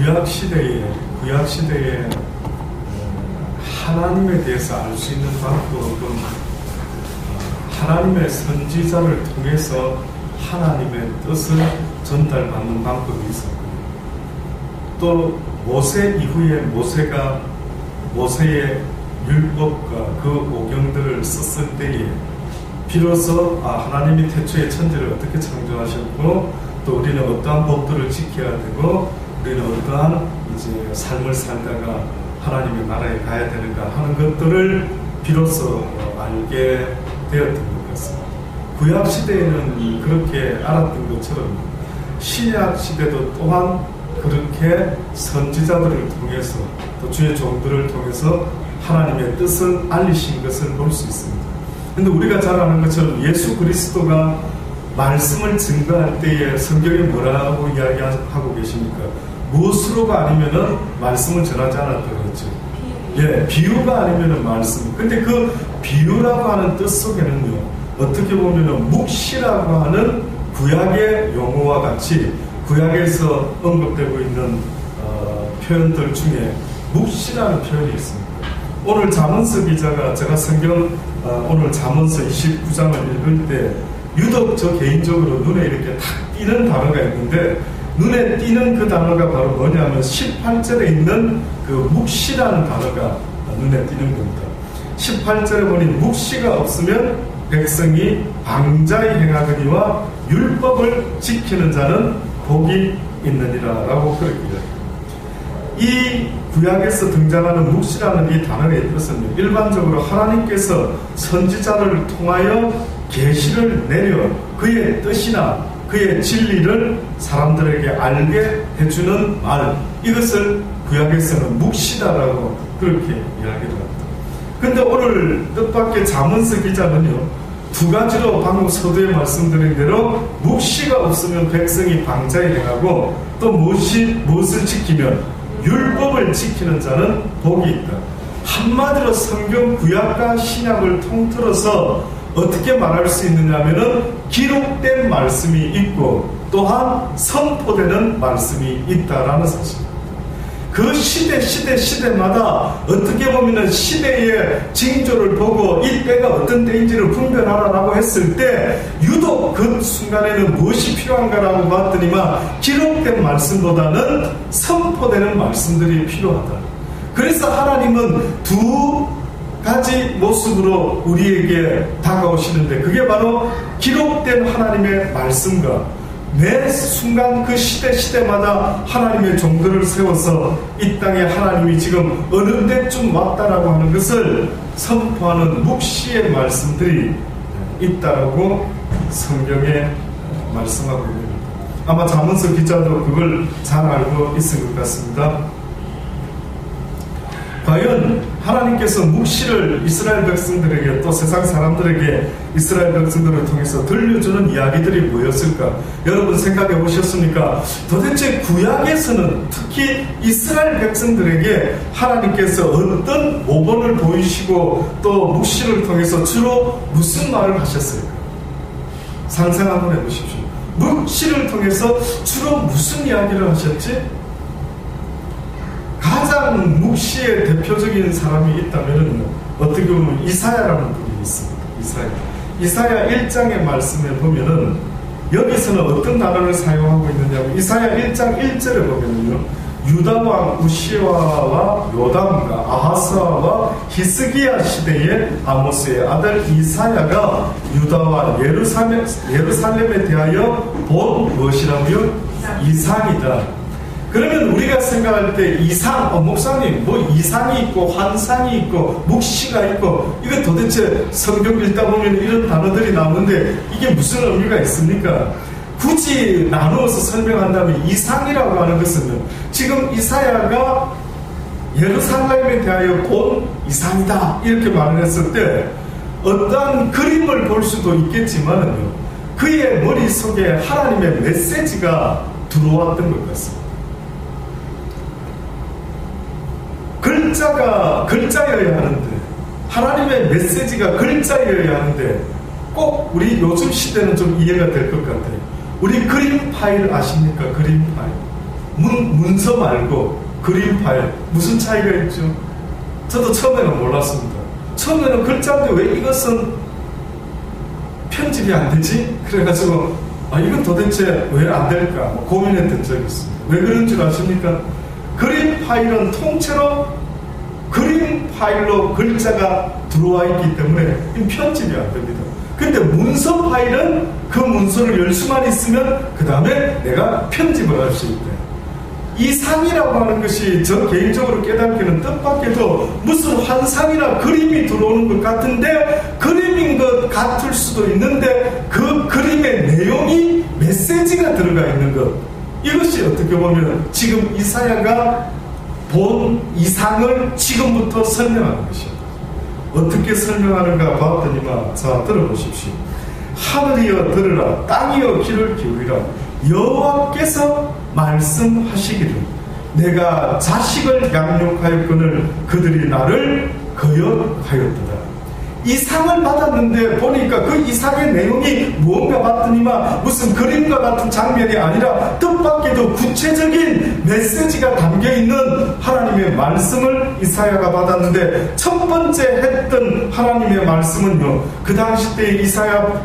구약시대에 하나님에 대해서 알 수 있는 방법은 하나님의 선지자를 통해서 하나님의 뜻을 전달받는 방법이 있었고요. 또 모세 이후에 모세의 율법과 그 오경들을 썼을 때에 비로소 하나님이 태초에 천지를 어떻게 창조하셨고 또 우리는 어떠한 법들을 지켜야 되고 우리는 어떠한 이제 삶을 살다가 하나님의 나라에 가야 되는가 하는 것들을 비로소 알게 되었던 것 같습니다. 구약 시대에는 그렇게 알았던 것처럼 신약 시대도 또한 그렇게 선지자들을 통해서 또 주의 종들을 통해서 하나님의 뜻을 알리신 것을 볼 수 있습니다. 그런데 우리가 잘 아는 것처럼 예수 그리스도가 말씀을 증거할 때에 성경에 뭐라고 이야기하고 계십니까? 무엇으로가 아니면은 말씀을 전하지 않았다고 했죠. 비유가 아니면은 말씀. 근데 그 비유라고 하는 뜻 속에는요, 어떻게 보면은 묵시라고 하는 구약의 용어와 같이 구약에서 언급되고 있는 표현들 중에 묵시라는 표현이 있습니다. 오늘 잠언서 기자가 제가 성경 오늘 잠언서 29장을 읽을 때 유독 저 개인적으로 눈에 이렇게 탁 띄는 단어가 있는데 눈에 띄는 그 단어가 바로 뭐냐면 18절에 있는 그 묵시라는 단어가 눈에 띄는 겁니다. 18절에 보니 묵시가 없으면 백성이 방자히 행하거니와 율법을 지키는 자는 복이 있느니라 라고 그렇게 이야기합니다. 이 구약에서 등장하는 묵시라는 이 단어의 뜻은 일반적으로 하나님께서 선지자를 통하여 계시를 내려 그의 뜻이나 그의 진리를 사람들에게 알게 해주는 말, 이것을 구약에서는 묵시다라고 그렇게 이야기를 합니다. 근데 오늘 뜻밖의 잠언서 기자는요, 두 가지로 방금 서두에 말씀드린 대로 묵시가 없으면 백성이 방자히 행하고 또 무엇을 지키면 율법을 지키는 자는 복이 있다. 한마디로 성경 구약과 신약을 통틀어서 어떻게 말할 수 있느냐 하면은 기록된 말씀이 있고 또한 선포되는 말씀이 있다라는 사실입니다. 그 시대마다 어떻게 보면은 시대의 징조를 보고 이 때가 어떤 때인지를 분별하라라고 했을 때 유독 그 순간에는 무엇이 필요한가라고 봤더니만 기록된 말씀보다는 선포되는 말씀들이 필요하다. 그래서 하나님은 두 가지 모습으로 우리에게 다가오시는데 그게 바로 기록된 하나님의 말씀과 매 순간 그 시대마다 하나님의 종들을 세워서 이 땅에 하나님이 지금 어느 때쯤 왔다라고 하는 것을 선포하는 묵시의 말씀들이 있다라고 성경에 말씀하고 있습니다. 아마 잠언서 기자도 그걸 잘 알고 있을 것 같습니다. 과연 하나님께서 묵시를 이스라엘 백성들에게 또 세상 사람들에게 이스라엘 백성들을 통해서 들려주는 이야기들이 뭐였을까? 여러분 생각해 보셨습니까? 도대체 구약에서는 특히 이스라엘 백성들에게 하나님께서 어떤 모범을 보이시고 또 묵시를 통해서 주로 무슨 말을 하셨을까? 상상 한번 해보십시오. 묵시를 통해서 주로 무슨 이야기를 하셨지? 가장 묵시의 대표적인 사람이 있다면 어떻게 보면 이사야라는 분이 있습니다. 이사야 1장의 말씀에 보면은 여기서는 어떤 단어를 사용하고 있느냐면 이사야 1장 1절에 보면은요, 유다왕 우시아와 요담과 아하스와 히스기야 시대의 아모스의 아들 이사야가 유다와 예루살렘에 대하여 본 무엇이라고요? 이상이다. 그러면 우리가 생각할 때 이상, 목사님 뭐 이상이 있고 환상이 있고 묵시가 있고 이거 도대체 성경 읽다 보면 이런 단어들이 나오는데 이게 무슨 의미가 있습니까? 굳이 나누어서 설명한다면 이상이라고 하는 것은 지금 이사야가 예루살렘에 대하여 본 이상이다 이렇게 말을 했을 때 어떠한 그림을 볼 수도 있겠지만요, 그의 머릿속에 하나님의 메시지가 들어왔던 것 같습니다. 글자여야 하는데, 하나님의 메시지가 글자여야 하는데 꼭 우리 요즘 시대는 좀 이해가 될 것 같아요. 우리 그림 파일 아십니까? 그림 파일. 문서 말고 그림 파일 무슨 차이가 있죠? 저도 처음에는 몰랐습니다. 처음에는 글자인데 왜 이것은 편집이 안 되지? 그래가지고 이건 도대체 왜 안 될까 고민했던 적이 있습니다. 왜 그런 줄 아십니까? 그림 파일은 통째로 그림 파일로 글자가 들어와 있기 때문에 편집이 안 됩니다. 근데 문서 파일은 그 문서를 열 수만 있으면 그 다음에 내가 편집을 할 수 있대요. 이 상이라고 하는 것이 저 개인적으로 깨닫기는 뜻밖에도 무슨 환상이나 그림이 들어오는 것 같은데 그림인 것 같을 수도 있는데 그 그림의 내용이 메시지가 들어가 있는 것, 이것이 어떻게 보면 지금 이사야가 본 이상을 지금부터 설명하는 것입니다. 어떻게 설명하는가 봤더니만 자 들어보십시오. 하늘이여 들으라, 땅이여 귀를 기울이라. 여호와께서 말씀하시기를 내가 자식을 양육하였거늘 그들이 나를 거역하였도다. 이상을 받았는데 보니까 그 이상의 내용이 무언가 봤더니만 무슨 그림과 같은 장면이 아니라 뜻밖에도 구체적인 메시지가 담겨있는 하나님의 말씀을 이사야가 받았는데, 첫 번째 했던 하나님의 말씀은요, 그 당시 때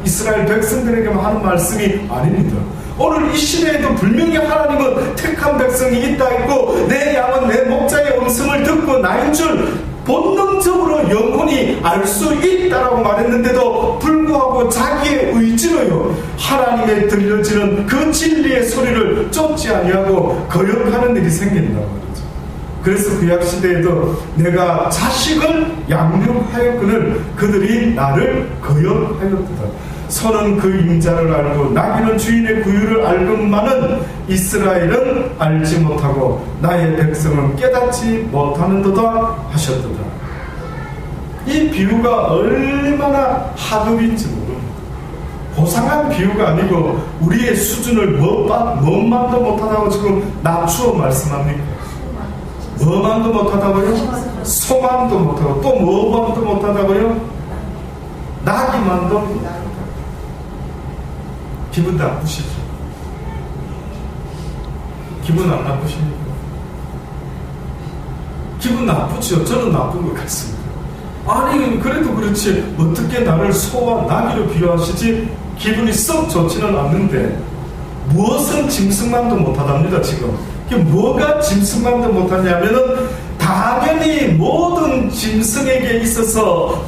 이스라엘 백성들에게만 하는 말씀이 아닙니다. 오늘 이 시대에도 분명히 하나님은 택한 백성이 있다 했고 내 양은 내 목자의 음성을 듣고 나인 줄 본능적으로 영혼이 알 수 있다라고 말했는데도 불구하고 자기의 의지로요 하나님의 들려지는 그 진리의 소리를 쫓지 아니하고 거역하는 일이 생긴단 말이죠. 그래서 구약 시대에도 내가 자식을 양육하였거늘 그들이 나를 거역하였도다. 소는 그 임자를 알고 나귀는 주인의 구유를 알건만은 이스라엘은 알지 못하고 나의 백성은 깨닫지 못하는도다 하셨도다. 이 비유가 얼마나 하급인지 모릅니다. 고상한 비유가 아니고 우리의 수준을 뭐만도 못하다고 지금 낮추어 말씀합니까? 뭐만도 못하다고요? 소만도 못하고 또 뭐만도 못하다고요? 나귀만도. 기분 나쁘시죠? 기분 안 나쁘십니까? 기분 나쁘죠? 저는 나쁜 것 같습니다. 아니 그래도 그렇지 어떻게 나를 소와 나귀로 비유하시지? 기분이 썩 좋지는 않는데 무엇은 짐승만도 못하답니다. 지금 뭐가 짐승만도 못하냐면은 당연히 모든 짐승에게 있어서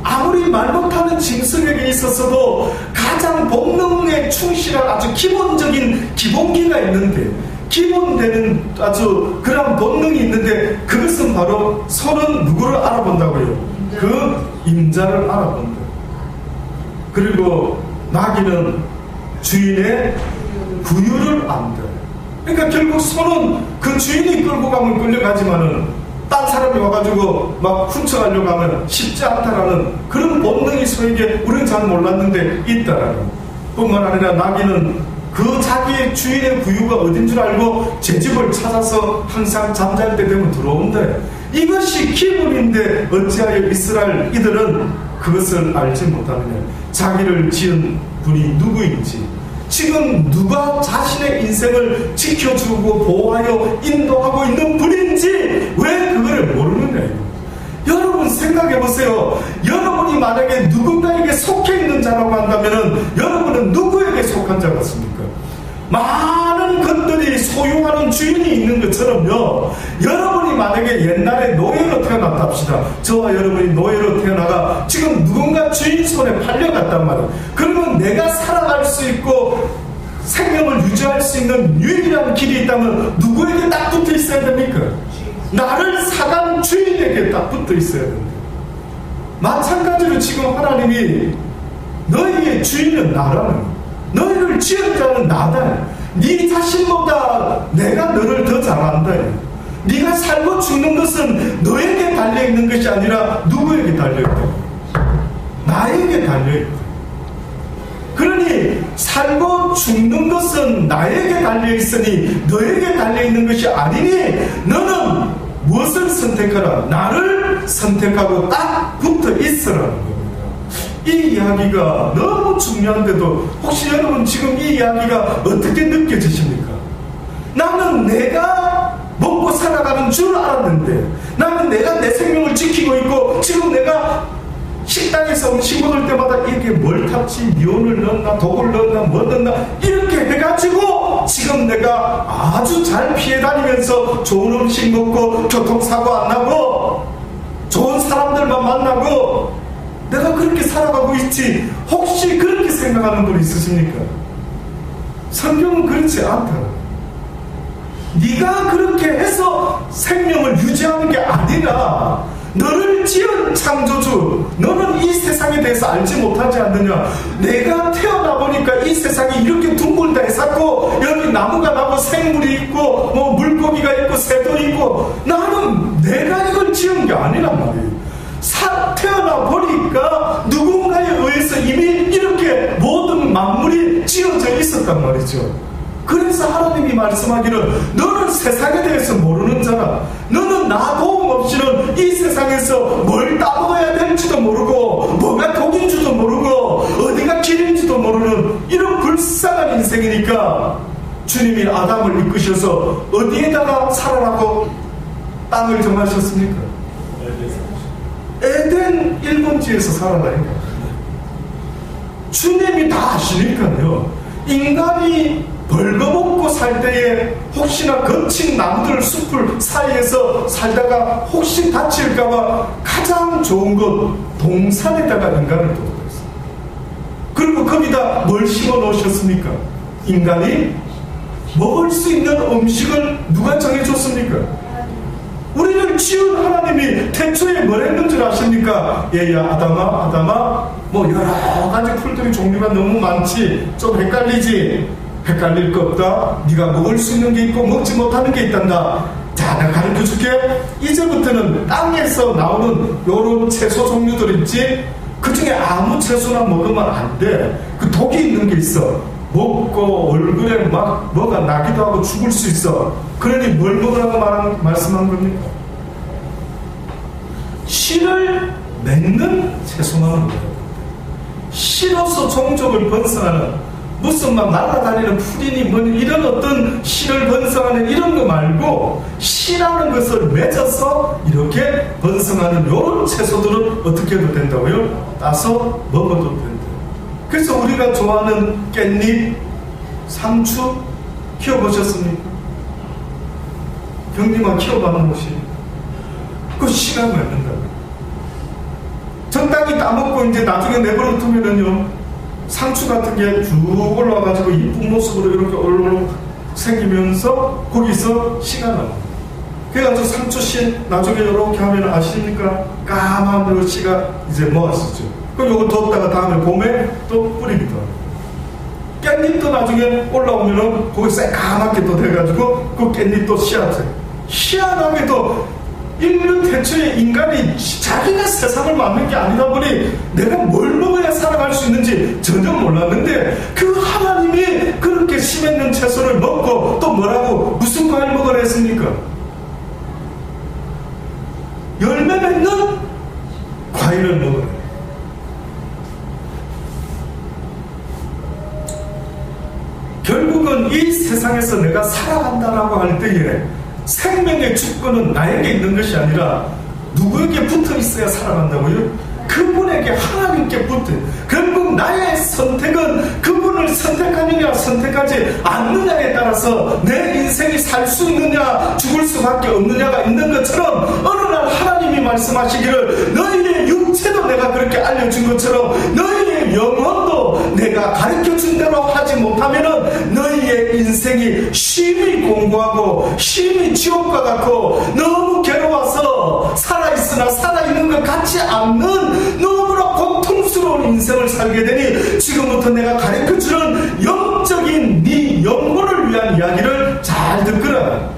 아무리 말 못하는 짐승에게 있어서도 가장 본능에 충실한 아주 기본적인 기본기가 있는데, 기본되는 아주 그런 본능이 있는데 그것은 바로 소는 누구를 알아본다고요? 그 임자를 알아본다. 그리고 나귀는 주인의 구유를 안다. 그러니까 결국 소는 그 주인이 끌고 가면 끌려가지만은 딴 사람이 와가지고 막 훔쳐가려고 하면 쉽지 않다라는 그런 본능이 소에게 우리는 잘 몰랐는데 있다라는 뿐만 아니라 나귀는 그 자기의 주인의 구유가 어딘 줄 알고 제 집을 찾아서 항상 잠잘 때 되면 들어온다. 이것이 기본인데 어찌하여 이스라엘 이들은 그것을 알지 못하느냐. 자기를 지은 분이 누구인지, 지금 누가 자신의 인생을 지켜주고 보호하여 인도하고 있는 분인지 왜 그거를 모르느냐. 여러분 생각해보세요. 여러분이 만약에 누군가에게 속해 있는 자라고 한다면 여러분은 누구에게 속한 자 같습니까? 많은 것들이 소유하는 주인이 있는 것처럼요, 여러분이 만약에 옛날에 노예로 태어났다 합시다. 저와 여러분이 노예로 태어나가 지금 누군가 주인 손에 팔려갔단 말이에요. 그러면 내가 살아갈 수 있고 생명을 유지할 수 있는 유일한 길이 있다면 누구에게 딱 붙어 있어야 됩니까? 나를 사간 주인에게 딱 붙어 있어야 됩니다. 마찬가지로 지금 하나님이 너희의 주인은 나라는, 너희를 지은 자는 나다. 네 자신보다 내가 너를 더 잘한다. 네가 살고 죽는 것은 너에게 달려있는 것이 아니라 누구에게 달려있다? 나에게 달려있다. 그러니 살고 죽는 것은 나에게 달려있으니 너에게 달려있는 것이 아니니 너는 무엇을 선택하라? 나를 선택하고 딱 붙어 있으라는 겁니다. 이 이야기가 너무 중요한데도 혹시 여러분 지금 이 이야기가 어떻게 느껴지십니까? 나는 내가 먹고 살아가는 줄 알았는데, 나는 내가 내 생명을 지키고 있고, 지금 내가 식당에서 음식 먹을 때마다 이게 뭘 탔지, 미온을 넣었나, 독을 넣었나, 뭐 넣었나, 이렇게 해가지고 지금 내가 아주 잘 피해 다니면서 좋은 음식 먹고 교통사고 안 나고 좋은 사람들만 만나고 내가 그렇게 살아가고 있지, 혹시 그렇게 생각하는 분 있으십니까? 성경은 그렇지 않다. 네가 그렇게 해서 생명을 유지하는 게 아니라, 너를 지은 창조주, 너는 이 세상에 대해서 알지 못하지 않느냐. 내가 태어나 보니까 이 세상이 이렇게 둥글다 했었고, 여기 나무가 나고 생물이 있고 뭐 물고기가 있고 새도 있고, 나는 내가 이걸 지은 게 아니란 말이에요. 태어나 보니까 누군가에 의해서 이미 이렇게 모든 만물이 지어져 있었단 말이죠. 그래서 하나님이 말씀하기를, 너는 세상에 대해서 모르는 자라. 너는 나 도움 없이는 이 세상에서 뭘 따먹어야 될지도 모르고, 뭐가 독인지도 모르고, 어디가 길인지도 모르는 이런 불쌍한 인생이니까 주님이 아담을 이끄셔서 어디에다가 살아라고 땅을 정하셨습니까? 에덴 1번지에서 살아라니까. 주님이 다 아시니까요. 인간이 벌거벗고 살 때에 혹시나 거친 나무들 숲을 사이에서 살다가 혹시 다칠까봐 가장 좋은 것 동산에다가 인간을 두었어요. 그리고 거기다 뭘 심어 놓으셨습니까? 인간이 먹을 수 있는 음식을 누가 정해줬습니까? 우리를 지은 하나님이 태초에 뭘 했는 줄 아십니까? 얘야 아담아, 뭐 여러 가지 풀들이 종류가 너무 많지, 좀 헷갈리지? 헷갈릴 거 없다. 네가 먹을 수 있는 게 있고 먹지 못하는 게 있단다. 자, 내가 가르쳐 줄게. 이제부터는 땅에서 나오는 요런 채소 종류들 있지, 그 중에 아무 채소나 먹으면 안 돼. 그 독이 있는 게 있어. 먹고 얼굴에 막 뭐가 나기도 하고 죽을 수 있어. 그러니 뭘 먹으라고 말씀한 겁니까? 씨를 맺는 채소만 먹어야 돼. 씨로서 종족을 번성하는, 무슨 막 날아다니는 풀이니 뭐니 이런 어떤 씨를 번성하는 이런 거 말고, 씨라는 것을 맺어서 이렇게 번성하는 이런 채소들은 어떻게 해도 된다고요? 따서 먹어도 된다. 그래서 우리가 좋아하는 깻잎, 상추 키워보셨습니까? 형님아 키워봤는 것이 그 씨가 맺는다고. 적당히 따먹고 이제 나중에 내버려 두면은요, 상추 같은 게 쭉 올라와가지고 이쁜 모습으로 이렇게 올라오고 생기면서 거기서 씨가 나와. 그래가지고 상추씨 나중에 이렇게 하면 아십니까? 까만 그 씨가 이제 모았었죠. 그럼 요거 뒀다가 다음에 봄에 또 뿌리기도 하고, 깻잎도 나중에 올라오면은 거기 새까맣게 또 돼가지고 그 깻잎도 씨앗에, 희한하게도 인류 태초에 인간이 자기가 세상을 만든 게 아니다 보니 내가 뭘 먹어야 살아갈 수 있는지 전혀 몰랐는데, 그 하나님이 그렇게 심했는 채소를 먹고 또 뭐라고, 무슨 과일 먹으라 했습니까? 열매 맺는 과일을 먹으라. 결국은 이 세상에서 내가 살아간다라고 할 때에 생명의 주권은 나에게 있는 것이 아니라 누구에게 붙어 있어야 살아간다고요? 그분에게, 하나님께 붙어. 결국 나의 선택은 그분을 선택하느냐 선택하지 않느냐에 따라서 내 인생이 살 수 있느냐 죽을 수밖에 없느냐가 있는 것처럼, 어느 날 하나님이 말씀하시기를, 너희의 육체도 내가 그렇게 알려준 것처럼 너희의 영혼도 내가 가르쳐준 대로 하지 못하면은 너희의 인생이 심히 공고하고 심히 지옥과 같고 너무 괴로워서 살아있으나 살아있는 것 같지 않는 너무나 고통스러운 인생을 살게 되니, 지금부터 내가 가르쳐주는 영적인 네 영혼을 위한 이야기를 잘 듣거라.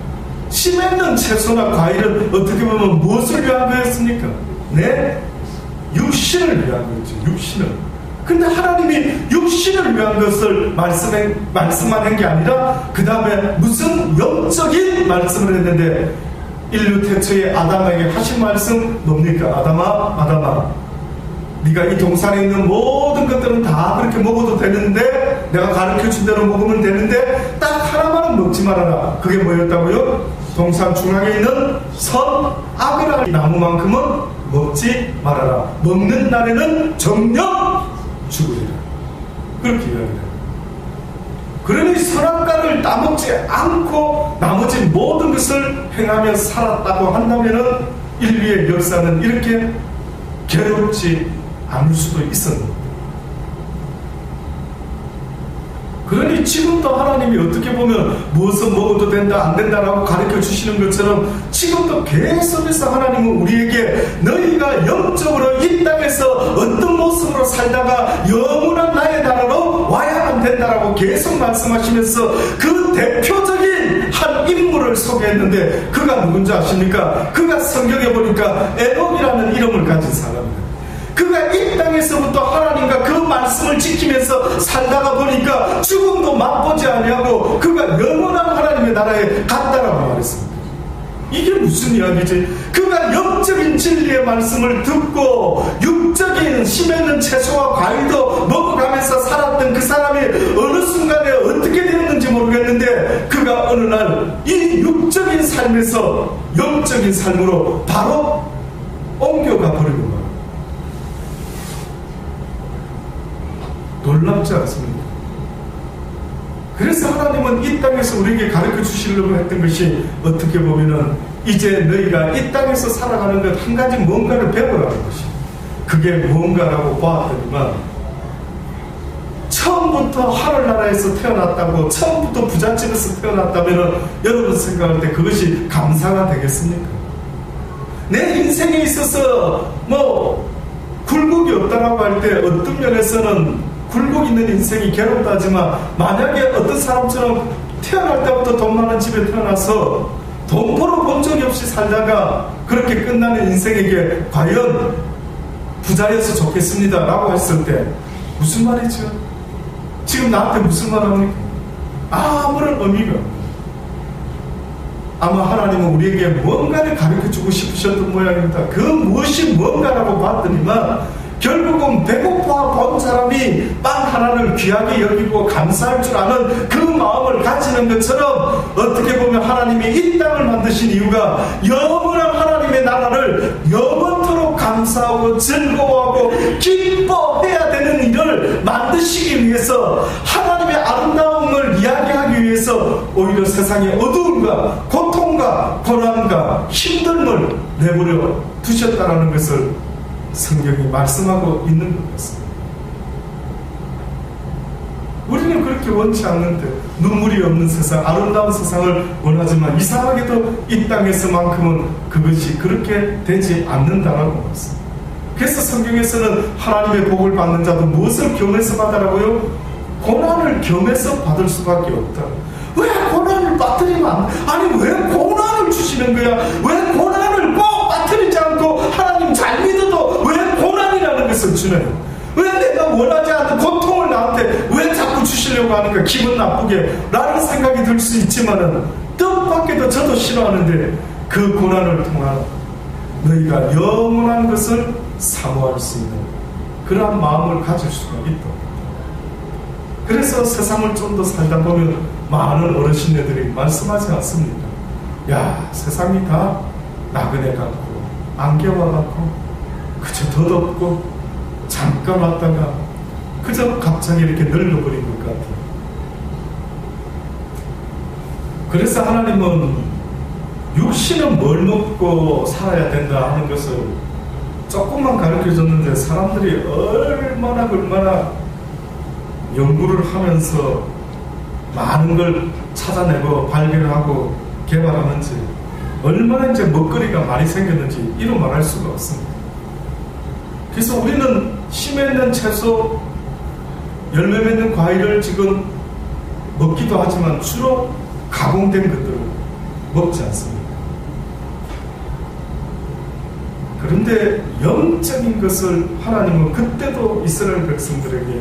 씨 맺는 채소나 과일은 어떻게 보면 무엇을 위한 거였습니까? 네? 육신을 위한 거죠. 육신을. 근데 하나님이 육신을 위한 것을 말씀만 한 게 아니라 그 다음에 무슨 영적인 말씀을 했는데, 인류 태초에 아담에게 하신 말씀 뭡니까? 아담아 네가 이 동산에 있는 모든 것들은 다 그렇게 먹어도 되는데, 내가 가르쳐준 대로 먹으면 되는데 딱 하나만은 먹지 말아라. 그게 뭐였다고요? 동산 중앙에 있는 선악을 나무만큼은 먹지 말아라. 먹는 날에는 정녕 죽으리라. 그렇게 이야기해요. 그러니 선악과를 따먹지 않고 나머지 모든 것을 행하며 살았다고 한다면 인류의 역사는 이렇게 괴롭지 않을 수도 있었는데, 그러니 지금도 하나님이 어떻게 보면 무엇은 먹어도 된다 안 된다라고 가르쳐 주시는 것처럼 지금도 계속해서 하나님은 우리에게 너희가 영적으로 이 땅에서 어떤 모습으로 살다가 영원한 나의 나라로 와야만 된다라고 계속 말씀하시면서 그 대표적인 한 인물을 소개했는데, 그가 누군지 아십니까? 그가 성경에 보니까 에녹이라는 이름을 가진 사람입니다. 그가 이 땅에서부터 하나님과 그 말씀을 지키면서 살다가 보니까 죽음도 맛보지 아니하고 그가 영원한 하나님의 나라에 갔다라고 말했습니다. 이게 무슨 이야기지? 그가 영적인 진리의 말씀을 듣고 육적인 심있는 채소와 과일도 먹어가면서 살았던 그 사람이 어느 순간에 어떻게 되었는지 모르겠는데, 그가 어느 날 이 육적인 삶에서 영적인 삶으로 바로 옮겨가 버리는 거예요. 놀랍지 않습니까? 그래서 하나님은 이 땅에서 우리에게 가르쳐 주시려고 했던 것이, 어떻게 보면은 이제 너희가 이 땅에서 살아가는 것 한 가지 뭔가를 배우라는 것이, 그게 뭔가라고 보았더니만, 처음부터 하늘나라에서 태어났다고, 처음부터 부잣집에서 태어났다면 여러분 생각할 때 그것이 감사가 되겠습니까? 내 인생에 있어서 뭐 굴곡이 없다라고 할 때 어떤 면에서는 굴곡 있는 인생이 괴롭다지만, 만약에 어떤 사람처럼 태어날 때부터 돈 많은 집에 태어나서 돈 벌어본 적이 없이 살다가 그렇게 끝나는 인생에게 과연 부자여서 좋겠습니다 라고 했을 때 무슨 말이죠? 지금 나한테 무슨 말 합니까? 아무런 의미가 없어요. 아마 하나님은 우리에게 뭔가를 가르쳐주고 싶으셨던 모양입니다. 그 무엇이 뭔가라고 봤더니만, 결국은 배고파 본 사람이 빵 하나를 귀하게 여기고 감사할 줄 아는 그 마음을 가지는 것처럼, 어떻게 보면 하나님이 이 땅을 만드신 이유가 영원한 하나님의 나라를 영원토록 감사하고 즐거워하고 기뻐해야 되는 일을 만드시기 위해서, 하나님의 아름다움을 이야기하기 위해서 오히려 세상의 어두움과 고통과 고난과 힘듦을 내버려 두셨다는 것을 성경이 말씀하고 있는 것 같습니다. 우리는 그렇게 원치 않는데, 눈물이 없는 세상, 아름다운 세상을 원하지만 이상하게도 이 땅에서만큼은 그것이 그렇게 되지 않는다라고 말했습니다. 그래서 성경에서는 하나님의 복을 받는 자도 무엇을 겸해서 받으라고요? 고난을 겸해서 받을 수밖에 없다. 왜 고난을 빠뜨리면 아니 왜 고난을 주시는 거야? 왜 고난을 꼭 빠뜨리지 않고 하나님 잘 믿어도 왜 고난이라는 것을 주나요? 왜 내가 원하지 않는 고통을 나한테 왜 자꾸 주시려고 하는가? 기분 나쁘게 라는 생각이 들 수 있지만은, 뜻밖에도 저도 싫어하는데, 그 고난을 통한 너희가 영원한 것을 사모할 수 있는 그러한 마음을 가질 수가 있다. 그래서 세상을 좀 더 살다 보면 많은 어르신네들이 말씀하지 않습니까? 야, 세상이 다 나그네 같고 안개와 같고 그저 덧없고 잠깐 왔다가 그저 갑자기 이렇게 늘려버린 것 같아요. 그래서 하나님은 육신은 뭘 먹고 살아야 된다 하는 것을 조금만 가르쳐줬는데, 사람들이 얼마나 연구를 하면서 많은 걸 찾아내고 발견하고 개발하는지, 얼마나 이제 먹거리가 많이 생겼는지 이루 말할 수가 없습니다. 그래서 우리는 씨 맺는 채소, 열매 맺는 과일을 지금 먹기도 하지만 주로 가공된 것들을 먹지 않습니다. 그런데 영적인 것을 하나님은 그때도 이스라엘 백성들에게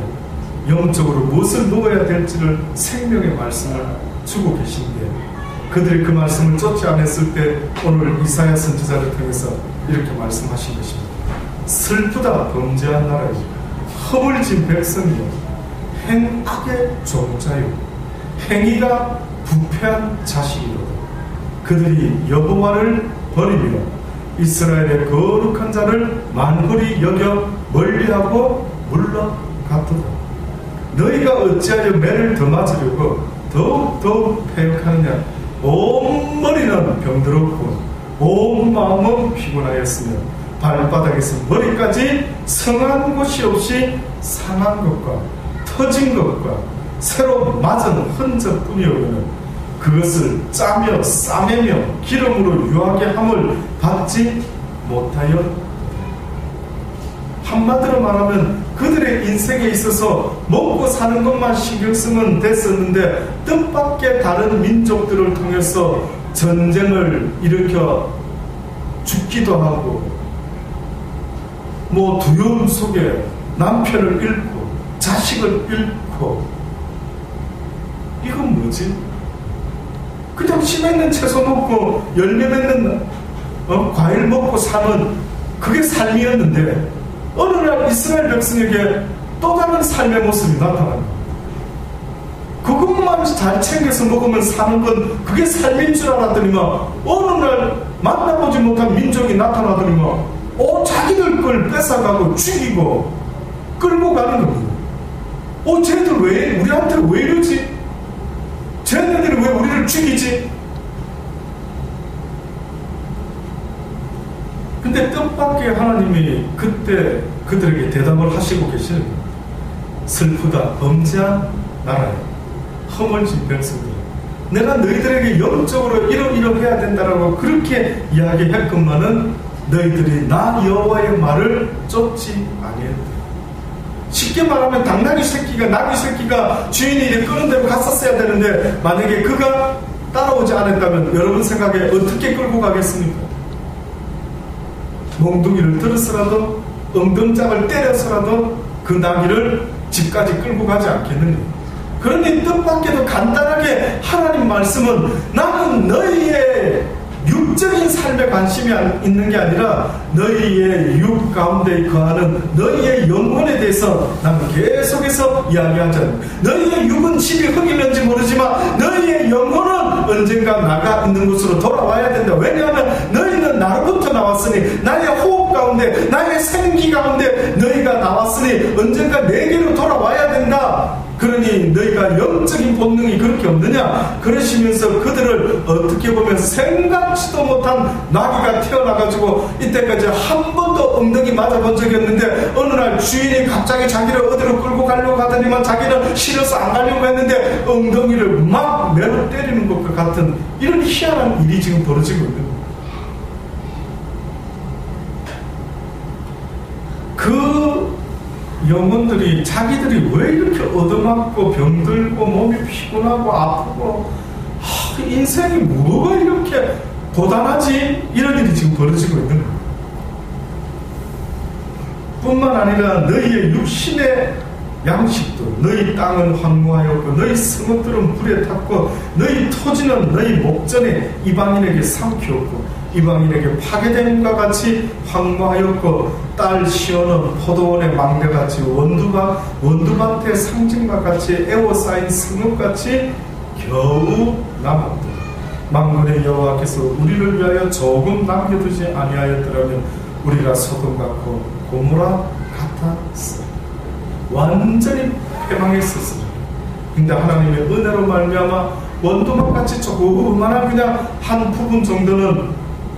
영적으로 무엇을 먹어야 될지를 생명의 말씀을 주고 계신데, 그들이 그 말씀을 쫓지 않았을 때 오늘 이사야 선지자를 통해서 이렇게 말씀하신 것입니다. 슬프다 범죄한 나라이지 허물진 백성이요 행악의 종자요 행위가 부패한 자식이로다. 그들이 여호와를 버리며 이스라엘의 거룩한 자를 만홀히 여겨 멀리하고 물러갔도다. 너희가 어찌하여 매를 더 맞으려고 더욱 패역하느냐. 온 머리는 병들었고 온 마음은 피곤하였으며 발바닥에서 머리까지 성한 곳이 없이 상한 것과 터진 것과 새로 맞은 흔적뿐이오면 그것을 짜며 싸매며 기름으로 유하게 함을 받지 못하여. 한마디로 말하면 그들의 인생에 있어서 먹고 사는 것만 신경 쓰면 됐었는데 뜻밖의 다른 민족들을 통해서 전쟁을 일으켜 죽기도 하고 두려움 속에 남편을 잃고 자식을 잃고 이건 뭐지? 그냥 심에 있는 채소 먹고 열매 맺는 과일 먹고 사는 그게 삶이었는데 어느 날 이스라엘 백성에게 또 다른 삶의 모습이 나타납니다. 그것만 잘 챙겨서 먹으면 사는 건 그게 삶인 줄 알았더니만 어느 날 만나보지 못한 민족이 나타나더니만 자기들 걸 뺏어가고 죽이고 끌고 가는 겁니다. 쟤들 왜 우리한테 왜 이러지? 쟤네들이 왜 우리를 죽이지? 근데 뜻밖의 하나님이 그때 그들에게 대답을 하시고 계시는 거예요. 슬프다 범죄한 나라에 허물진 백성들, 내가 너희들에게 영적으로 이러해야 된다라고 그렇게 이야기했건만은 너희들이 나 여호와의 말을 쫓지 아니했다. 쉽게 말하면 당나귀 새끼가 주인이 이렇게 끄는 대로 갔었어야 되는데 만약에 그가 따라오지 않았다면 여러분 생각에 어떻게 끌고 가겠습니까? 몽둥이를 들었으라도 엉덩장을 때려서라도 그 나귀를 집까지 끌고 가지 않겠느냐. 그러니 뜻밖에도 간단하게 하나님 말씀은 나는 너희의 육적인 삶에 관심이 있는 게 아니라 너희의 육 가운데 거하는 너희의 영혼에 대해서 나는 계속해서 이야기하잖아요. 너희의 육은 집이 흙이는지 모르지만 너희의 영혼은 언젠가 나가 있는 곳으로 돌아와야 된다. 왜냐하면 너희는 나로부터 나왔으니 나의 호흡 가운데 나의 생기 가운데 너희가 나왔으니 언젠가 내게로 돌아와야 된다. 그러니 너희가 영적인 본능이 그렇게 없느냐? 그러시면서 그들을 어떻게 보면 생각지도 못한 나귀가 태어나가지고 이때까지 한 번도 엉덩이 맞아본 적이 없는데 어느 날 주인이 갑자기 자기를 어디로 끌고 가려고 하더니만 자기는 싫어서 안 가려고 했는데 엉덩이를 막 매로 때리는 것과 같은 이런 희한한 일이 지금 벌어지고 있는 거예요. 그 영혼들이 자기들이 왜 이렇게 얻어맞고 병들고 몸이 피곤하고 아프고 인생이 뭐가 이렇게 고단하지? 이런 일이 지금 벌어지고 있는 거예요. 뿐만 아니라 너희의 육신의 양식도 너희 땅은 황무하였고 너희 성읍들은 불에 탔고 너희 토지는 너희 목전에 이방인에게 삼키었고 이방인에게 파괴됨과 같이 황무하였고 딸 시온은 포도원의 망대같이 원두밭의 상징과 같이 에워싸인 성읍같이 겨우 남았다. 만군의 여호와께서 우리를 위하여 조금 남겨두지 아니하였더라면 우리가 소돔 같고 고모라 같았어. 완전히 패망했었어요. 근데 하나님의 은혜로 말미암아 원두막같이 조그만한 그냥 한 부분 정도는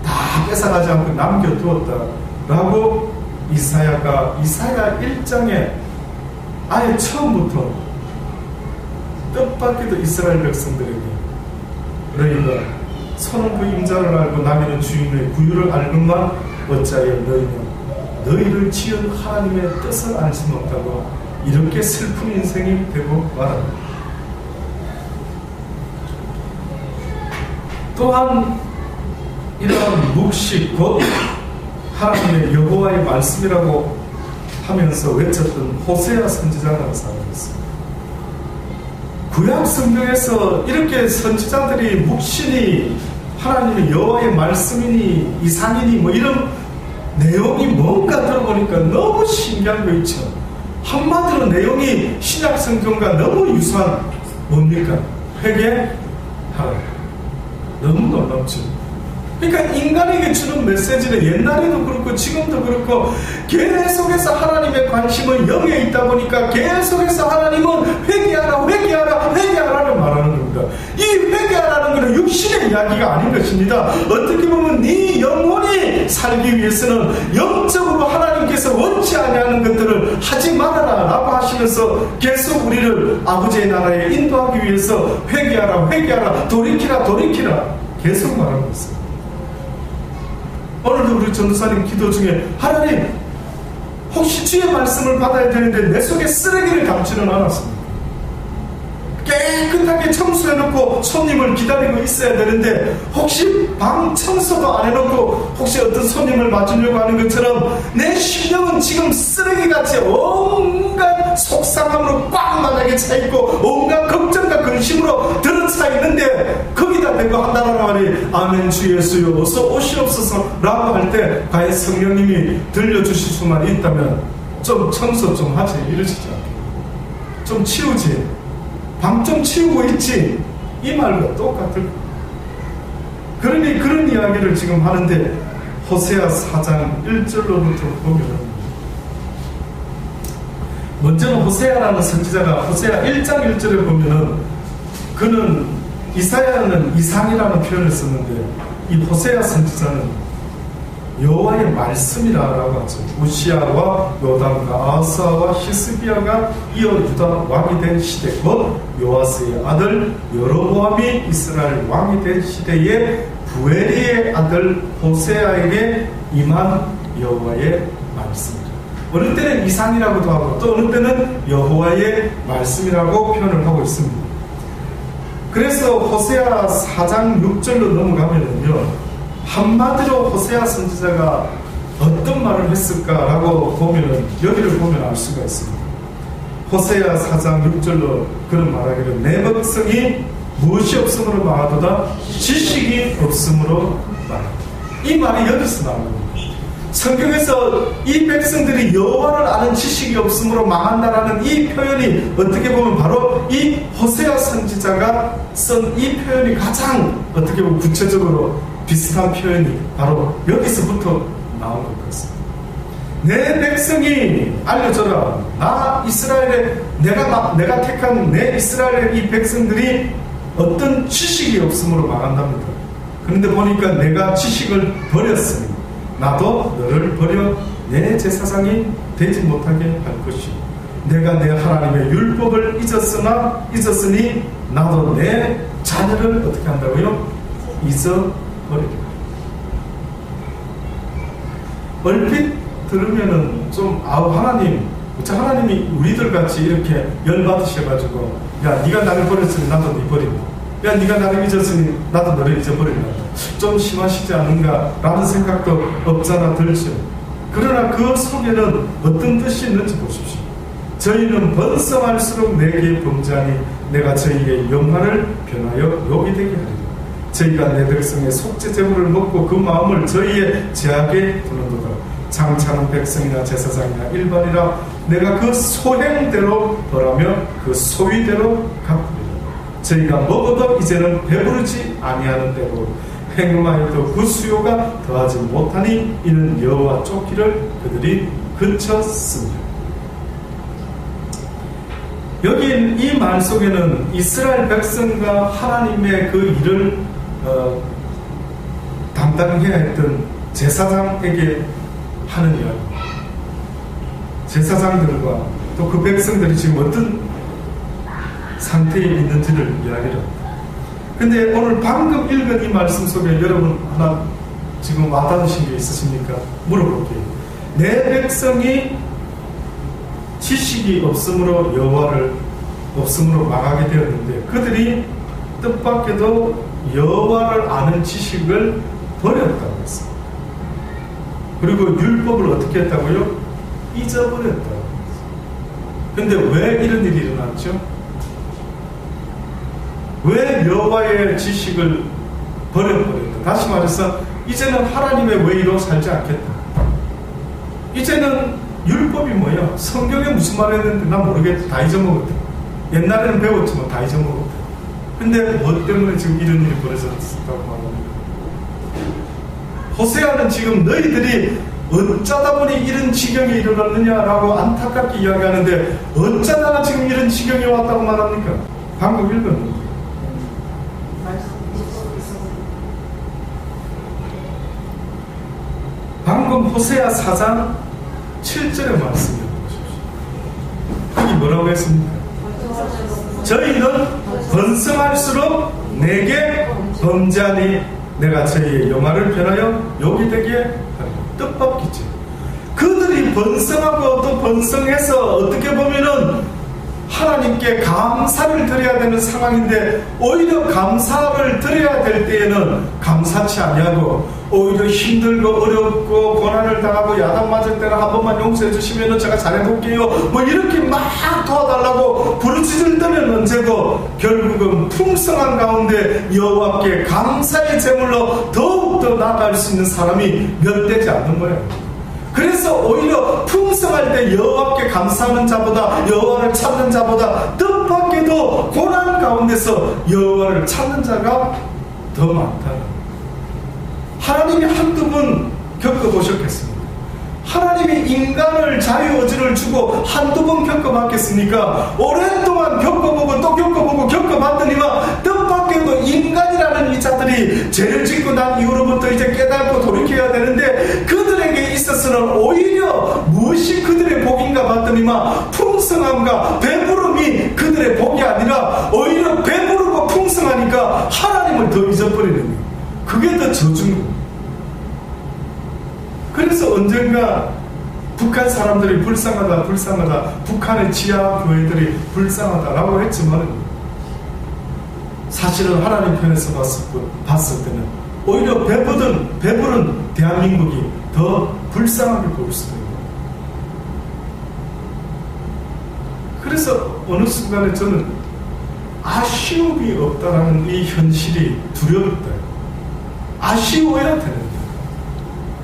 다 뺏어가지 않고 남겨두었다라고 이사야 1장에 아예 처음부터 뜻밖에도 이스라엘 백성들에게 너희가 선은 그 임자를 알고 나귀는 주인의 구유를 알건만 어찌하여 너희는 너희를 지은 하나님의 뜻을 알지 못하고 이렇게 슬픈 인생이 되고 말합니다. 또한 이러한 묵식 곧 하나님의 여호와의 말씀이라고 하면서 외쳤던 호세아 선지자라는 사람이 있습니다. 구약 성경에서 이렇게 선지자들이 묵신이 하나님의 여호와의 말씀이니 이상이니 이런 내용이 뭔가 들어보니까 너무 신기한 거 있죠. 한마디로 내용이 신약 성경과 너무 유사한 뭡니까? 회개하라. 너무 놀랍죠. 그러니까 인간에게 주는 메시지는 옛날에도 그렇고 지금도 그렇고 계속해서 하나님의 관심은 영에 있다 보니까 계속해서 하나님은 회개하라 회개하라 회개하라를 말하는 겁니다. 이 회개하라는 것은 육신의 이야기가 아닌 것입니다. 어떻게 보면 네 영혼이 살기 위해서는 영적으로 하나님께서 원치 아니하는 것들을 하지 말아라 라고 하시면서 계속 우리를 아버지의 나라에 인도하기 위해서 회개하라 회개하라 돌이키라 돌이키라 계속 말하고 있어요. 오늘도 우리 전도사님 기도 중에 하나님 혹시 주의 말씀을 받아야 되는데 내 속에 쓰레기를 담지는 않았습니다. 깨끗하게 청소해놓고 손님을 기다리고 있어야 되는데 혹시 방 청소도 안 해놓고 혹시 어떤 손님을 맞으려고 하는 것처럼 내 심령은 지금 쓰레기같이 온갖 속상함으로 꽉 마당에 차있고 온갖 걱정과 근심으로 들어차 있는데 거기다 대고 한다는 말이 아멘 주 예수여 어서 오시옵소서 라고 할 때 과연 성령님이 들려주실 수만 있다면 좀 청소 좀 하지 이러시지 않게 좀 치우지 방 좀 치우고 있지 이 말과 똑같을 그러니 그런 이야기를 지금 하는데 호세아 4장 1절로부터 보면 먼저는 호세아라는 선지자가 호세아 1장 1절에 보면은 그는 이사야는 이상이라는 표현을 썼는데 이 호세아 선지자는 여호와의 말씀이라고 하죠. 우시아와 요담과 아하스와 히스기야가 이어 유다 왕이 된 시대 곧 요아스의 아들 여로보암이 이스라엘 왕이 된 시대에 부엘리의 아들 호세아에게 임한 여호와의 말씀이라. 어느 때는 이상이라고도 하고 또 어느 때는 여호와의 말씀이라고 표현을 하고 있습니다. 그래서 호세아 4장 6절로 넘어가면은요 한마디로 호세아 선지자가 어떤 말을 했을까라고 보면은 여기를 보면 알 수가 있습니다. 호세아 4장 6절로 그런 말하기를 내 백성이 무엇이 없으므로 망하도다 지식이 없으므로 망하도다. 이 말이 여기서 나오는 겁니다. 성경에서 이 백성들이 여호와를 아는 지식이 없으므로 망한다라는 이 표현이 어떻게 보면 바로 이 호세아 선지자가 쓴 이 표현이 가장 어떻게 보면 구체적으로 비슷한 표현이 바로 여기서부터 나온 것 같습니다. 내 백성이 알려줘라. 나 이스라엘의 내가 택한 내 이스라엘의 이 백성들이 어떤 지식이 없으므로 망한답니다. 그런데 보니까 내가 지식을 버렸으니 나도 너를 버려 내 제사장이 되지 못하게 할 것이고 내가 내 하나님의 율법을 잊었으니 나도 내 자녀를 어떻게 한다고요? 잊어버리라. 얼핏 들으면은 좀 하나님 하나님이 우리들 같이 이렇게 열받으셔가지고 야 네가 나를 버렸으니 나도 네 버린다. 야 네가 나를 잊었으니 나도 너를 잊어버린다. 좀 심하시지 않은가 라는 생각도 없잖아 들죠. 그러나 그 속에는 어떤 뜻이 있는지 보십시오. 저희는 번성할수록 내게 범죄하니 내가 저희의 영화를 변하여 욕이 되게 하리라. 저희가 내 백성의 속죄 제물을 먹고 그 마음을 저희의 제약에 두는도다. 장차는 백성이나 제사장이나 일반이라 내가 그 소행대로 벌하며 그 소위대로 갚으리라. 저희가 먹어도 이제는 배부르지 아니하는 대로 행음하여도 그 수요가 더하지 못하니 이는 여호와 쫓기를 그들이 그쳤습니다. 여기 이 말 속에는 이스라엘 백성과 하나님의 그 일을 담당해야 했던 제사장에게 하는 이야기, 제사장들과 또 그 백성들이 지금 어떤 상태에 있는지를 이야기를 합니다. 근데 오늘 방금 읽은 이 말씀 속에 여러분 하나 지금 와닿으신 게 있으십니까? 물어볼게요. 내 백성이 지식이 없으므로 여호와를 없으므로 망하게 되었는데 그들이 뜻밖에도 여호와를 아는 지식을 버렸다고 했어요. 그리고 율법을 어떻게 했다고요? 잊어버렸다고 했어요. 근데 왜 이런 일이 일어났죠? 왜 여호와의 지식을 버려버렸다? 다시 말해서 이제는 하나님의 외의로 살지 않겠다. 이제는 율법이 뭐야? 성경에 무슨 말 했는데 난 모르겠다. 다 잊어먹었다. 옛날에는 배웠지만 다 잊어먹었다. 근데 뭐 때문에 지금 이런 일이 벌어졌다고 말합니다. 호세아는 지금 너희들이 어쩌다 보니 이런 지경에 이르렀느냐라고 안타깝게 이야기하는데 어쩌다가 지금 이런 지경에 왔다고 말합니까? 방금 읽었는데. 방금 호세아 4장 7절의 말씀을 보십시오. 거기 뭐라고 했습니까? 저희는 번성할수록 내게 범죄하니 내가 저희의 영화를 변하여 욕이 되게 하리라. 뜻밖이죠. 그들이 번성하고 또 번성해서 어떻게 보면은 하나님께 감사를 드려야 되는 상황인데 오히려 감사를 드려야 될 때에는 감사치 아니하고 오히려 힘들고 어렵고 고난을 당하고 야단 맞을 때는 한 번만 용서해 주시면 제가 잘해볼게요 뭐 이렇게 막 도와달라고 부르짖을 때는 언제고 결국은 풍성한 가운데 여호와께 감사의 제물로 더욱더 나아갈 수 있는 사람이 몇 되지 않는 거예요. 그래서 오히려 풍성할 때 여호와께 감사하는 자보다 여호와를 찾는 자보다 뜻밖에도 고난 가운데서 여호와를 찾는 자가 더 많다는, 하나님이 한두 번 겪어보셨겠습니까? 하나님이 인간을 자유의지를 주고 한두 번 겪어봤겠습니까? 오랫동안 겪어보고 또 겪어보고 겪어봤더니만 뜻밖에도 인간이라는 이 자들이 죄를 짓고 난 이후로부터 이제 깨닫고 돌이켜야 되는데 그들에게 있어서는 오히려 무엇이 그들의 복인가 봤더니만 풍성함과 배부름이 그들의 복이 아니라 오히려 배부르고 풍성하니까 하나님을 더 잊어버리는 거예요. 그게 더 저주인 거예요. 그래서 언젠가 북한 사람들이 불쌍하다 북한의 지하 교회들이 불쌍하다라고 했지만 사실은 하나님 편에서 봤을 때는 오히려 배부른 대한민국이 더 불쌍하게 보일 수도 있고, 그래서 어느 순간에 저는 아쉬움이 없다라는 이 현실이 두렵다. 아쉬워야 되는데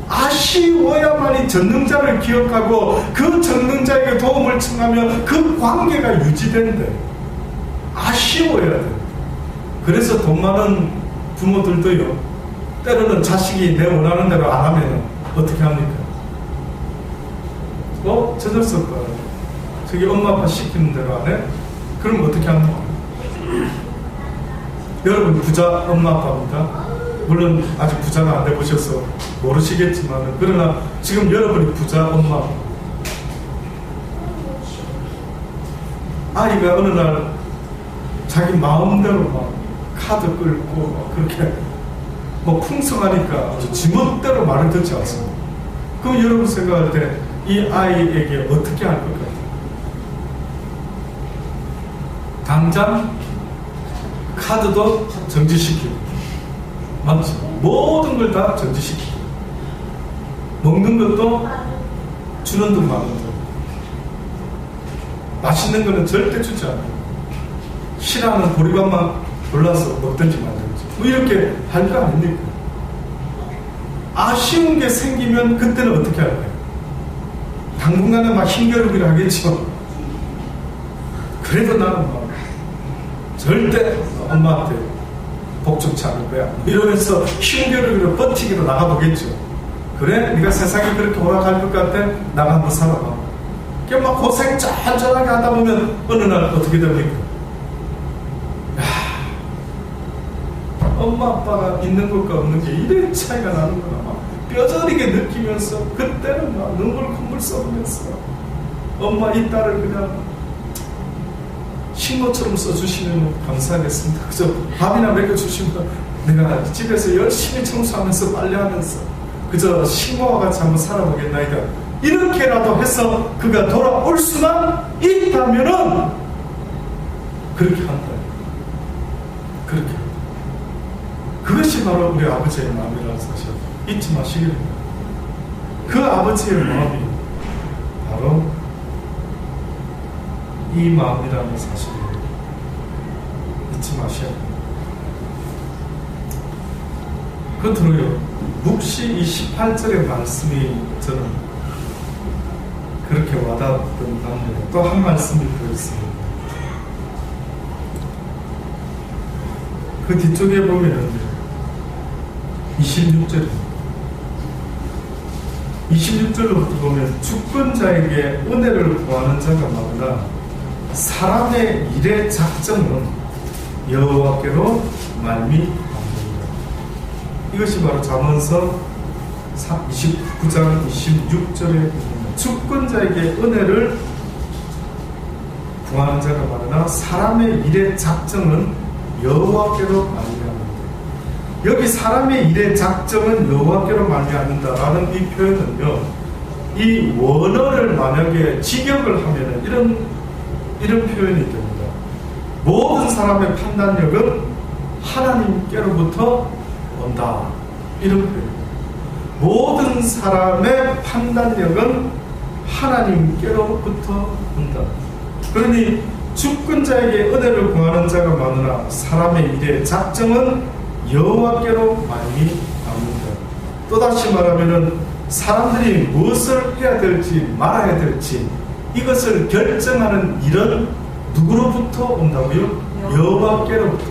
아쉬워야만이 전능자를 기억하고 그 전능자에게 도움을 청하며 그 관계가 유지된대. 아쉬워야 돼. 그래서 돈 많은 부모들도요, 때로는 자식이 내 원하는 대로 안 하면 어떻게 합니까? 저 녀석 봐, 저기 엄마 아빠 시키는 대로 안 해? 그럼 어떻게 합니까? 여러분 부자 엄마 아빠입니다. 물론 아직 부자가 안 돼보셔서 모르시겠지만, 그러나 지금 여러분이 부자 엄마, 아이가 어느 날 자기 마음대로 막 카드 끌고 막 그렇게 뭐 풍성하니까 아주 지멋대로 말을 듣지 않습니다. 그럼 여러분 생각할 때 이 아이에게 어떻게 할 것 같아요? 당장 카드도 정지시키고, 맞죠? 모든 걸 다 정지시키고, 먹는 것도 주는 듯 마는 듯, 맛있는 거는 절대 주지 않아요. 싫어하는 보리밥만 골라서 먹든지 말든지 뭐 이렇게 할 거 아닙니까? 아쉬운 게 생기면 그때는 어떻게 할까요? 당분간은 막 힘겨루기를 하겠죠. 그래도 나는 막 절대 엄마한테 복 좋지 않을 거야 이러면서 힘겨루기로 버티기로 나가보겠죠. 그래? 네가 세상에 그렇게 오락할 것 같아? 나가 한번 살아봐. 그냥 막 고생 짠짠하게 하다 보면 어느 날 어떻게 됩니까? 엄마 아빠가 있는 것과 없는 게 이래 차이가 나는구나 막 뼈저리게 느끼면서 그때는 막 눈물 콧물 쏟으면서 엄마 이 딸을 그냥 식모처럼 써주시면 감사하겠습니다. 그저 밥이나 먹여주시면 내가 집에서 열심히 청소하면서 빨래하면서 그저 식모와 같이 한번 살아보겠나이다. 이렇게라도 해서 그가 돌아올 수만 있다면은 그렇게 한다. 그렇게. 그것이 바로 우리 아버지의 마음이라는 사실 잊지 마시기 바랍니다. 그 아버지의 마음이 바로 이 마음이라는 사실을 잊지 마셔야 합니다. 끝으로요, 묵시 이 18절의 말씀이 저는 그렇게 와닿았던 단면 또 한 말씀이 더 있습니다. 그 뒤쪽에 보면 26절입니다. 26절로부터 보면 주권자에게 은혜를 구하는 자가 많으나 사람의 일의 작정은 여호와께로 말미암느니라. 이것이 바로 잠언서 29장 26절에 보면 주권자에게 은혜를 구하는 자가 많으나 사람의 일의 작정은 여호와께로 말미암는다. 여기 사람의 일의 작정은 여호와께로 말미암는다라는 이 표현은요, 이 원어를 만약에 직역을 하면은 이런 표현이 됩니다. 모든 사람의 판단력은 하나님께로부터 온다. 이런 표현. 모든 사람의 판단력은 하나님께로부터 온다. 그러니 주권자에게 은혜를 구하는 자가 많으나 사람의 일의 작정은 여호와께로 말미암는다. 또다시 말하면은 사람들이 무엇을 해야 될지 말아야 될지 이것을 결정하는 일은 누구로부터 온다고요? 여호와께로부터.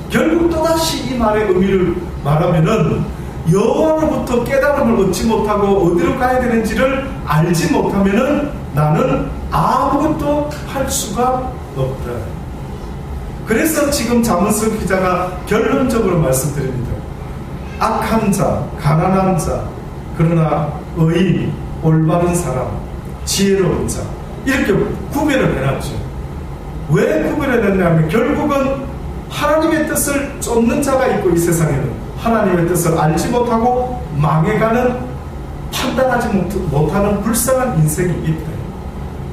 결국 또다시 이 말의 의미를 말하면은 여호와로부터 깨달음을 얻지 못하고 어디로 가야 되는지를 알지 못하면은 나는 아무것도 할 수가 없다. 그래서 지금 잠언서 기자가 결론적으로 말씀드립니다. 악한 자, 가난한 자, 그러나 의인, 올바른 사람, 지혜로운 자, 이렇게 구별을 해놨죠. 왜 구별을 했냐면 결국은 하나님의 뜻을 쫓는 자가 있고 이 세상에는 하나님의 뜻을 알지 못하고 망해가는, 판단하지 못하는 불쌍한 인생이 있다.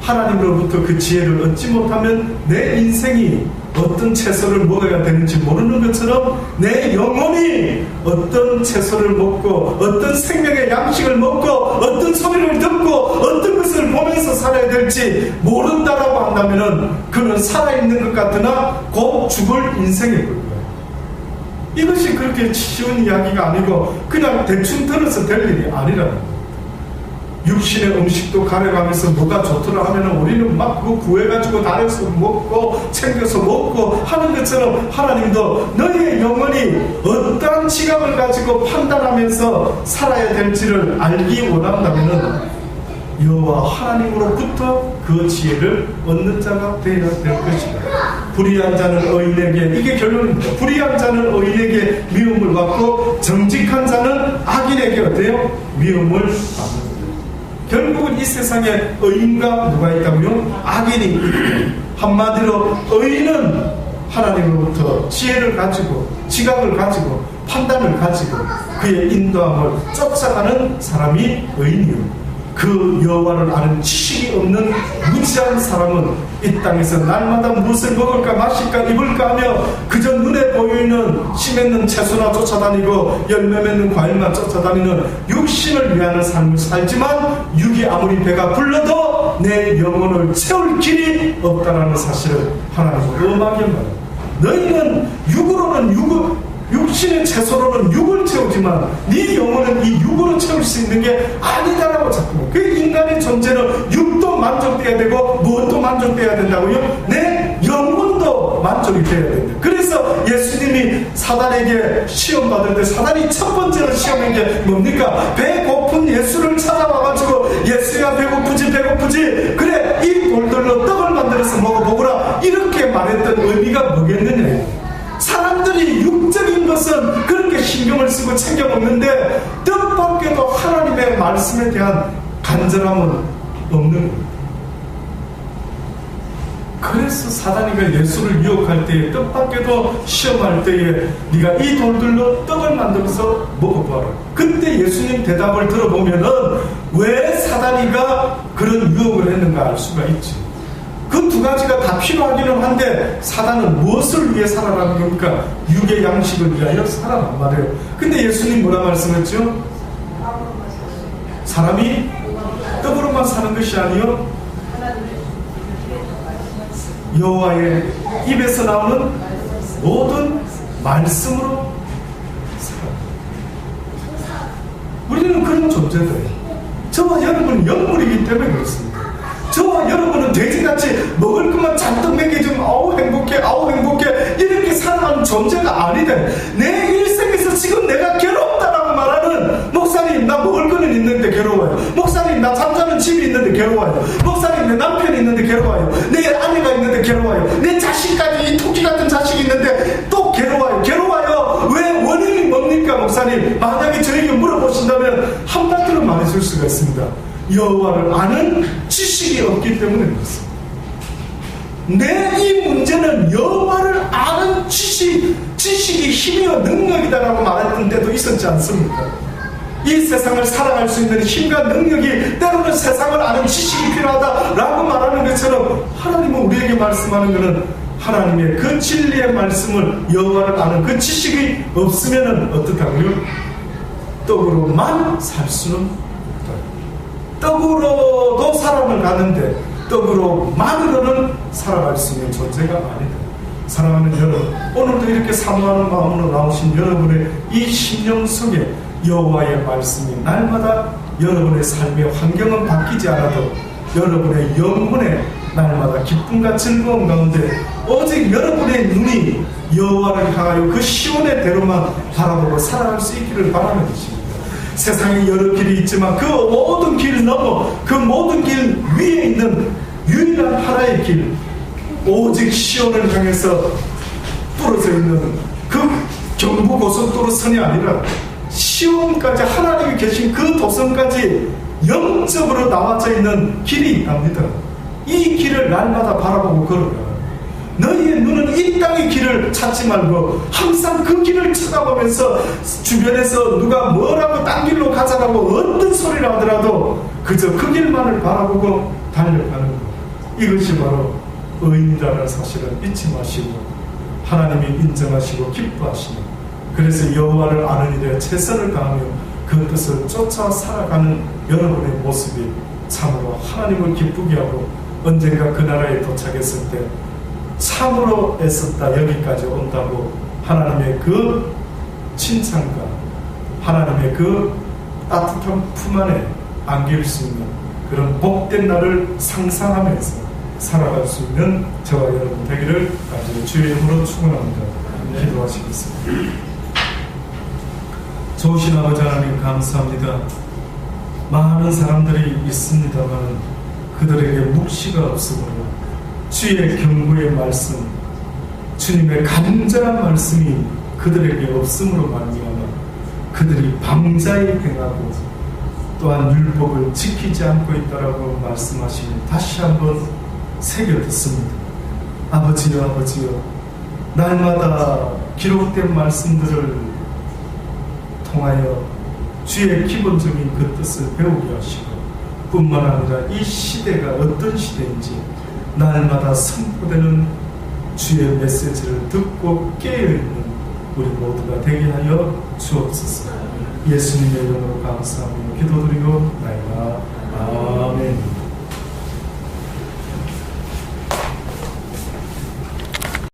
하나님으로부터 그 지혜를 얻지 못하면 내 인생이 어떤 채소를 먹어야 되는지 모르는 것처럼 내 영혼이 어떤 채소를 먹고 어떤 생명의 양식을 먹고 어떤 소리를 듣고 어떤 것을 보면서 살아야 될지 모른다라고 한다면 그는 살아있는 것 같으나 곧 죽을 인생일 거예요. 이것이 그렇게 쉬운 이야기가 아니고 그냥 대충 들어서 될 일이 아니라는 거예요. 육신의 음식도 가려가면서 뭐가 좋더라 하면은 우리는 막 그거 구해가지고 다려서 먹고 챙겨서 먹고 하는 것처럼 하나님도 너희의 영혼이 어떠한 지각을 가지고 판단하면서 살아야 될지를 알기 원한다면은 여호와 하나님으로부터 그 지혜를 얻는 자가 되어야 될 것이다. 불의한 자는 의인에게, 이게 결론입니다. 불의한 자는 의인에게 미움을 받고 정직한 자는 악인에게 어때요? 미움을 받는다. 결국은 이 세상에 의인과 누가 있다고요? 악인이 있고, 한마디로 의인은 하나님으로부터 지혜를 가지고 지각을 가지고 판단을 가지고 그의 인도함을 쫓아가는 사람이 의인이요, 그 여호와를 아는 지식이 없는 무지한 사람은 이 땅에서 날마다 무엇을 먹을까 마실까 입을까 하며 그저 눈에 보이는 씨 맺는 채소나 쫓아다니고 열매 맺는 과일만 쫓아다니는 육신을 위하는 삶을 살지만 육이 아무리 배가 불러도 내 영혼을 채울 길이 없다라는 사실을 하나님은 엄하게 말합니다. 너희는 육으로는 육신의 채소로는 육을 채우지만 네 영혼은 이 육으로 채울 수 있는 게 아니다라고 자꾸. 그 인간의 존재는 육도 만족돼야 되고 무엇도 만족돼야 된다고요? 내 영혼도 만족이 돼야 된다. 그래서 예수님이 사단에게 시험 받을 때 사단이 첫 번째로 시험한 게 뭡니까? 배고픈 예수를 찾아와가지고 예수야 배고프지 그래 이 돌들로 떡을 만들어서 먹어보거라 이렇게 말했던 의미가 뭐겠느냐. 사람들이 육적인 것은 그렇게 신경을 쓰고 챙겨 먹는데 뜻밖에도 하나님의 말씀에 대한 간절함은 없는 겁니다. 그래서 사단이가 예수를 유혹할 때에 뜻밖에도 시험할 때에 네가 이 돌들로 떡을 만들어서 먹어봐라. 그때 예수님 대답을 들어보면은 왜 사단이가 그런 유혹을 했는가 알 수가 있지. 그 두 가지가 다 필요하기는 한데 사단은 무엇을 위해 살아라는 겁니까? 육의 양식을 위하여 살아란 말이에요. 근데 예수님 뭐라 말씀했죠? 사람이 떡으로만 사는 것이 아니요 여호와의 입에서 나오는 모든 말씀으로 살아. 우리는 그런 존재들이에요. 저와 여러분은 영물이기 때문에 그렇습니다. 저와 여러분은 돼지같이 먹을 것만 잔뜩 먹여주면 아우 행복해 아우 행복해 이렇게 살아가는 존재가 아니대. 내 일생에서 지금 내가 괴롭다라고 말하는 목사님 나 먹을 거는 있는데 괴로워요. 목사님 나 잠자는 집이 있는데 괴로워요. 목사님 내 남편이 있는데 괴로워요. 내 아내가 있는데 괴로워요. 내 자식까지 이 토끼 같은 자식이 있는데 또 괴로워요. 왜 원인이 뭡니까 목사님? 만약에 저에게 물어보신다면 한마디로 말해줄 수가 있습니다. 여호와를 아는 지식이 없기 때문에 그렇습니다. 내 이 문제는 여호와를 아는 지식이 힘이요 능력이다라고 말했던 때도 있었지 않습니까? 이 세상을 살아갈 수 있는 힘과 능력이 때로는 세상을 아는 지식이 필요하다라고 말하는 것처럼 하나님은 우리에게 말씀하는 것은 하나님의 그 진리의 말씀을 여호와를 아는 그 지식이 없으면 어떡하고요? 떡으로만 살 수는 없다. 떡으로도 사람을 가는데 떡으로만으로는 살아갈 수 있는 존재가 아니다. 사랑하는 여러분, 오늘도 이렇게 사모하는 마음으로 나오신 여러분의 이 심령 속에 여호와의 말씀이 날마다 여러분의 삶의 환경은 바뀌지 않아도 여러분의 영혼에 날마다 기쁨과 즐거움 가운데 오직 여러분의 눈이 여호와를 향하여 그 시온의 대로만 바라보고 살아갈 수 있기를 바라는 것입니다. 세상에 여러 길이 있지만 그 모든 길 넘어 그 모든 길 위에 있는 유일한 하나의 길, 오직 시온을 향해서 뚫어져 있는 그 경부고속도로선이 아니라 시온까지 하나님이 계신 그 도성까지 영적으로 나와져 있는 길이 있답니다. 이 길을 날마다 바라보고 걸어가. 너희의 눈은 이 땅의 길을 찾지 말고 항상 그 길을 쳐다보면서 주변에서 누가 뭐라고 딴 길로 가자라고 어떤 소리를 하더라도 그저 그 길만을 바라보고 달려가는 것. 이것이 바로 의인이라는 사실을 잊지 마시고 하나님이 인정하시고 기뻐하시는, 그래서 여호와를 아는 일에 최선을 다하며 그 뜻을 쫓아 살아가는 여러분의 모습이 참으로 하나님을 기쁘게 하고 언젠가 그 나라에 도착했을 때 참으로 애썼다 여기까지 온다고 하나님의 그 칭찬과 하나님의 그 따뜻한 품 안에 안길 수 있는 그런 복된 날을 상상하면서 살아갈 수 있는 저와 여러분 되기를 간절히 주의 이름으로 축원합니다. 기도하시겠습니다. 좋으신 아버지 하나님 감사합니다. 많은 사람들이 있습니다만 그들에게 묵시가 없으므로 주의 경고의 말씀, 주님의 간절한 말씀이 그들에게 없음으로 말미암아 그들이 방자히 행하고 또한 율법을 지키지 않고 있다라고 말씀하시니 다시 한번 새겨 듣습니다. 아버지여 아버지여, 날마다 기록된 말씀들을 통하여 주의 기본적인 그 뜻을 배우게 하시고 뿐만 아니라 이 시대가 어떤 시대인지 날마다 선포되는 주의 메시지를 듣고 깨어있는 우리 모두가 되게 하여 주옵소서. 예수님의 이름으로 감사하며 기도드리고 나이다.